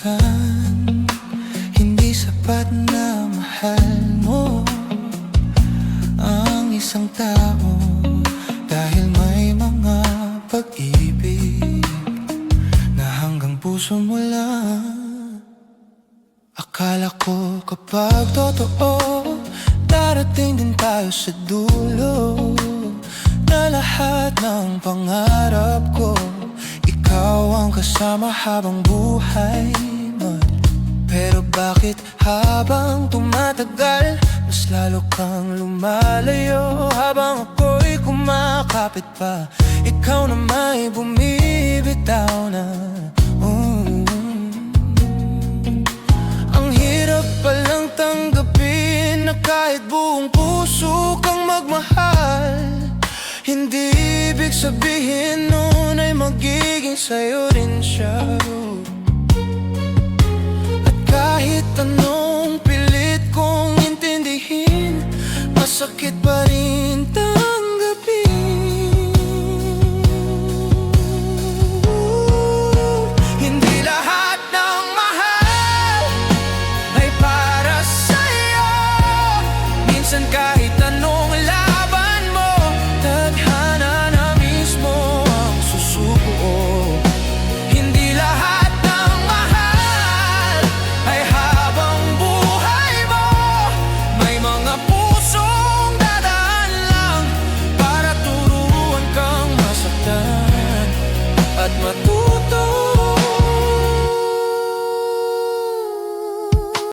minsan hindi sapat na mahal mo ang isang tao dahil may mga pag-ibig na hanggang puso mo lang. Akala ko kapag totoo, darating din tayo sa dulo na lahat ng pangarap ko, ikaw ang kasama habang buhay mo. Pero bakit habang tumatagal, mas lalo kang lumalayo? Habang ako'y kumakapit pa, ikaw na may bumibitaw na. Ang hirap palang tanggapin na kahit buong puso kang magmahal, hindi ibig sabihin nun ay magiging sa'yo rin siya. At kahit anong pilit kong intindihin, masakit pa rin